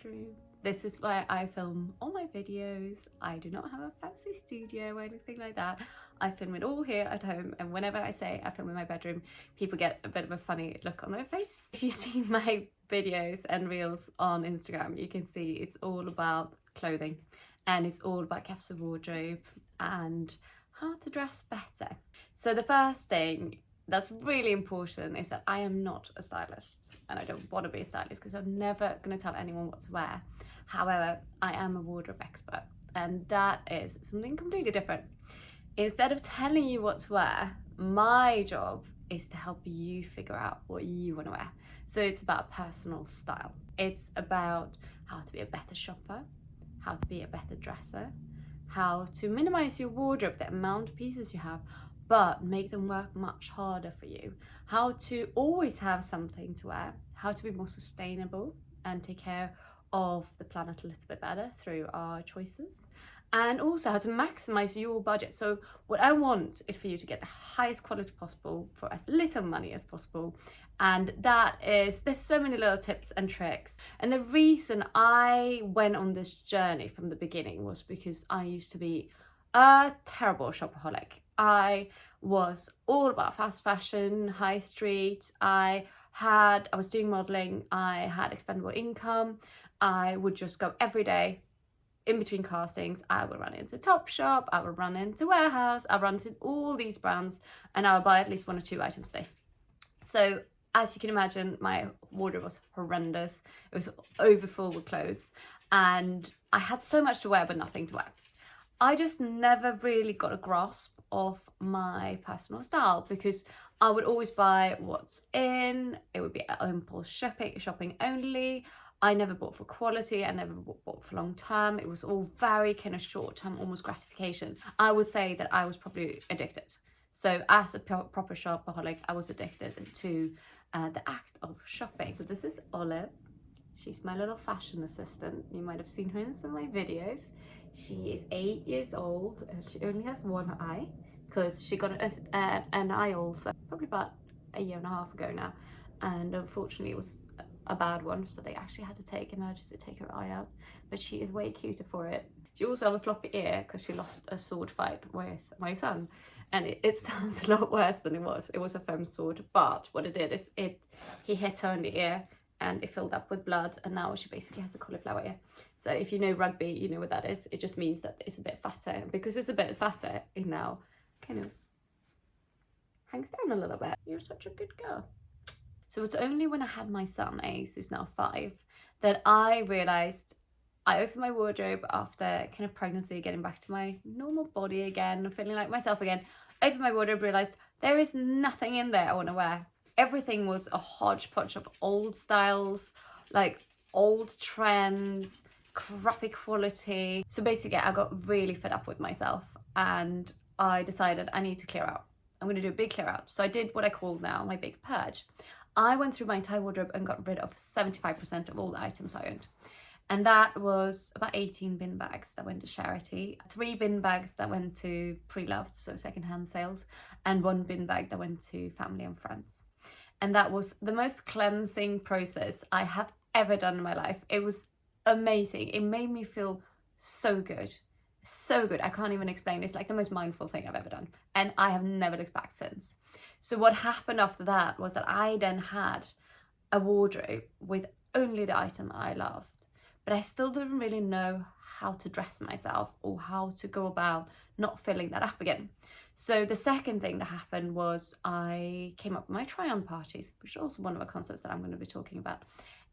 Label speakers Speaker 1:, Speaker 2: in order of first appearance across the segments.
Speaker 1: bedroom. This is where I film all my videos. I do not have a fancy studio or anything like that. I film it all here at home, and whenever I say I film in my bedroom, people get a bit of a funny look on their face. If you see my videos and reels on Instagram, you can see it's all about clothing, and it's all about capsule wardrobe and how to dress better. So the first thing that's really important is that I am not a stylist, and I don't want to be a stylist because I'm never going to tell anyone what to wear. However, I am a wardrobe expert, and that is something completely different. Instead of telling you what to wear, my job is to help you figure out what you want to wear. So it's about personal style. It's about how to be a better shopper, how to be a better dresser, how to minimize your wardrobe, the amount of pieces you have, but make them work much harder for you, how to always have something to wear, how to be more sustainable and take care of the planet a little bit better through our choices, and also how to maximize your budget. So what I want is for you to get the highest quality possible for as little money as possible, and that is, there's so many little tips and tricks. And the reason I went on this journey from the beginning was because I used to be a terrible shopaholic. I was all about fast fashion, high street. I was doing modeling, I had expendable income. I would just go every day in between castings. I would run into Topshop, I would run into Warehouse, I would run into all these brands, and I would buy at least 1 or 2 items a day. So as you can imagine, my wardrobe was horrendous. It was overfull with clothes, and I had so much to wear but nothing to wear. I just never really got a grasp of my personal style because I would always buy what's in. It would be impulse shopping only. I never bought for quality, I never bought for long term. It was all very kind of short term, almost gratification. I would say that I was probably addicted. So as a proper shopaholic, I was addicted to the act of shopping. So this is Olive. She's my little fashion assistant. You might have seen her in some of my videos. She is 8 years old. She only has one eye because she got an eye ulcer probably about a year and a half ago now. And unfortunately it was a bad one, so they actually had to take her eye out, but she is way cuter for it. She also has a floppy ear because she lost a sword fight with my son, and it sounds a lot worse than it was. It was a foam sword, but what it did is he hit her in the ear and it filled up with blood, and now she basically has a cauliflower ear. So if you know rugby, you know what that is. It just means that it's a bit fatter, and because it's a bit fatter, it now kind of hangs down a little bit. You're such a good girl. So it's only when I had my son, Ace, who's now 5, that I realised, I opened my wardrobe after kind of pregnancy, getting back to my normal body again, feeling like myself again. Opened my wardrobe, realised there is nothing in there I want to wear. Everything was a hodgepodge of old styles, like old trends, crappy quality. So basically I got really fed up with myself, and I decided I need to clear out. I'm going to do a big clear out. So I did what I call now my big purge. I went through my entire wardrobe and got rid of 75% of all the items I owned. And that was about 18 bin bags that went to charity, 3 bin bags that went to pre-loved, so secondhand sales, and 1 bin bag that went to family and friends. And that was the most cleansing process I have ever done in my life. It was amazing. It made me feel so good. So good. I can't even explain. It's like the most mindful thing I've ever done. And I have never looked back since. So what happened after that was that I then had a wardrobe with only the item I loved, but I still didn't really know how to dress myself or how to go about not filling that up again. So the second thing that happened was I came up with my try-on parties, which is also one of the concepts that I'm going to be talking about.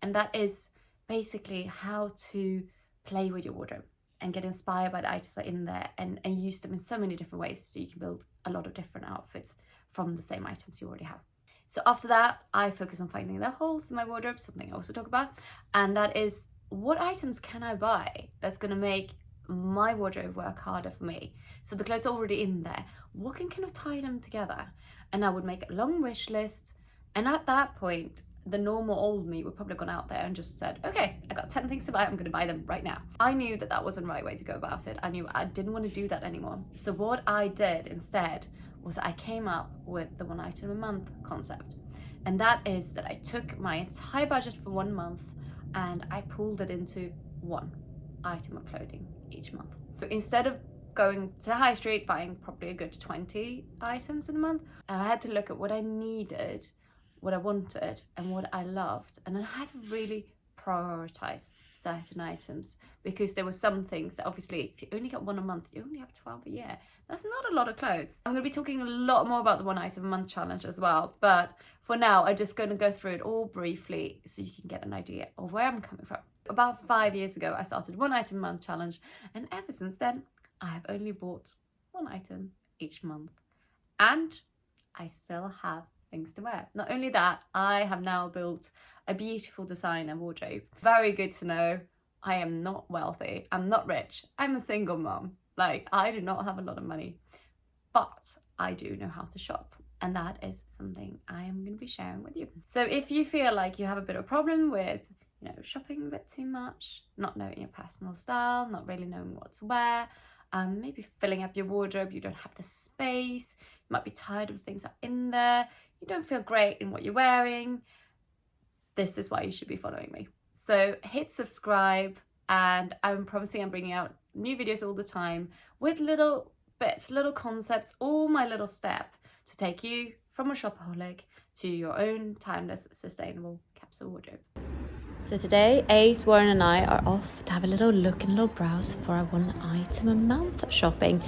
Speaker 1: And that is basically how to play with your wardrobe and get inspired by the items that are in there and use them in so many different ways, so you can build a lot of different outfits from the same items you already have. So after that, I focus on finding the holes in my wardrobe, something I also talk about, and that is, what items can I buy that's going to make my wardrobe work harder for me? So the clothes are already in there, what can kind of tie them together? And I would make a long wish list, and at that point the normal old me would probably have gone out there and just said, okay, I got 10 things to buy, I'm going to buy them right now. I knew that that wasn't the right way to go about it. I knew I didn't want to do that anymore. So what I did instead was I came up with the 1 item a month concept. And that is that I took my entire budget for 1 month, and I pulled it into one item of clothing each month. So instead of going to the high street buying probably a good 20 items in a month, I had to look at what I needed, what I wanted, and what I loved, and I had to really prioritize certain items, because there were some things that obviously if you only get one a month, you only have 12 a year. That's not a lot of clothes. I'm going to be talking a lot more about the 1 item a month challenge as well, but for now I'm just going to go through it all briefly so you can get an idea of where I'm coming from. About 5 years ago I started 1 item a month challenge, and ever since then I have only bought 1 item each month, and I still have things to wear. Not only that, I have now built a beautiful designer wardrobe. Very good to know I am not wealthy, I'm not rich, I'm a single mom. Like, I do not have a lot of money, but I do know how to shop, and that is something I am going to be sharing with you. So if you feel like you have a bit of a problem with, you know, shopping a bit too much, not knowing your personal style, not really knowing what to wear, maybe filling up your wardrobe, you don't have the space, you might be tired of things that are in there, you don't feel great in what you're wearing, this is why you should be following me. So hit subscribe, and I'm promising I'm bringing out new videos all the time with little bits, little concepts, all my little step to take you from a shopaholic to your own timeless, sustainable capsule wardrobe. So today, Ace, Warren and I are off to have a little look and a little browse for our 1 item a month shopping.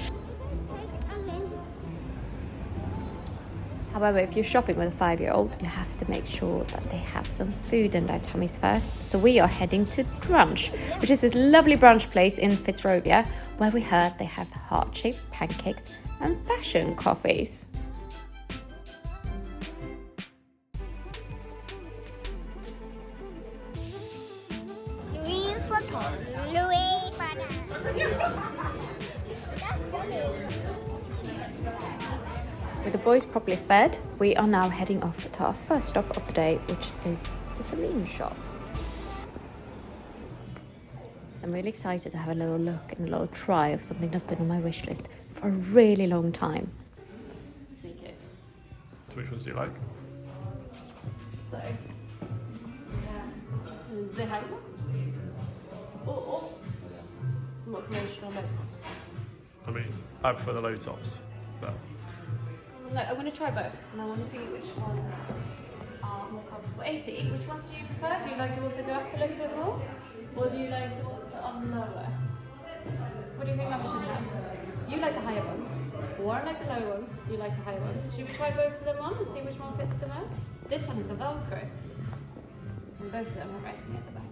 Speaker 1: However, if you're shopping with a 5-year-old, you have to make sure that they have some food in their tummies first. So we are heading to Brunch, which is this lovely brunch place in Fitzrovia, where we heard they have heart-shaped pancakes and fashion coffees. With the boys properly fed, we are now heading off to our first stop of the day, which is the Celine shop. I'm really excited to have a little look and a little try of something that's been on my wish list for a really long time. Sneakers.
Speaker 2: So which ones do you like?
Speaker 1: So, the high tops or more conventional low tops?
Speaker 2: I mean, I prefer the low tops, but...
Speaker 1: No, I'm going to try both, and I want to see which ones are more comfortable. AC, which ones do you prefer? Do you like the ones that go up a little bit more? Or do you like the ones that are lower? What do you think Mama should have? You like the higher ones. Warren like the low ones. You like the higher ones. Should we try both of them on and see which one fits the most? This one is a Velcro. And both of them are writing at the back.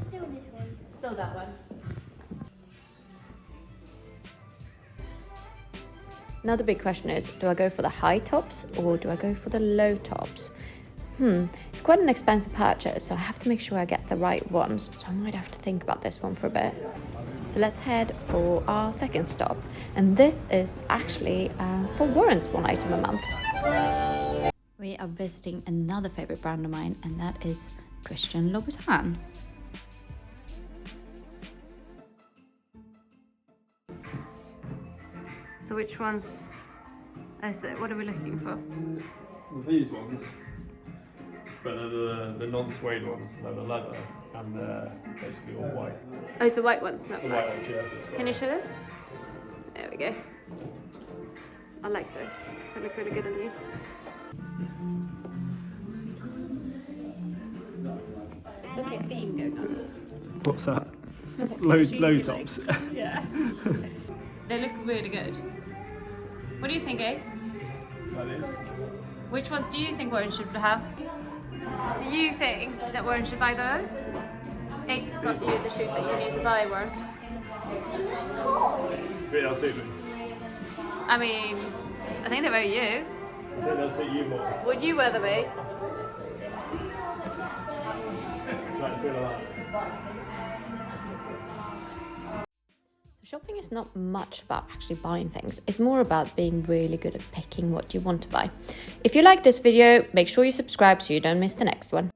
Speaker 3: Still this one.
Speaker 1: Still that one. Now the big question is, do I go for the high tops or do I go for the low tops? It's quite an expensive purchase, so I have to make sure I get the right ones. So I might have to think about this one for a bit. So let's head for our second stop. And this is actually for Warren's 1 item a month. We are visiting another favorite brand of mine, and that is Christian Louboutin. So which ones is it? What are we looking for?
Speaker 2: These ones, but they're the non-suede ones, they're the leather, and they're basically all white.
Speaker 1: Oh, it's the white ones, not
Speaker 2: The
Speaker 1: black.
Speaker 2: white ones, yes.
Speaker 1: Can you show them? There we go. I like those. They look really good on you. There's definitely a theme going on.
Speaker 2: What's that? low tops.
Speaker 1: Yeah. They look really good. What do you think, Ace?
Speaker 2: That is.
Speaker 1: Which ones do you think Warren should have? So you think that Warren should buy those? Ace has got you the shoes that you need to buy, Warren.
Speaker 2: Really, I'll suit them.
Speaker 1: I mean, I think they're very you.
Speaker 2: I think they'll suit you more.
Speaker 1: Would you wear them, Ace?
Speaker 2: Like the feel of that.
Speaker 1: Shopping is not much about actually buying things. It's more about being really good at picking what you want to buy. If you like this video, make sure you subscribe so you don't miss the next one.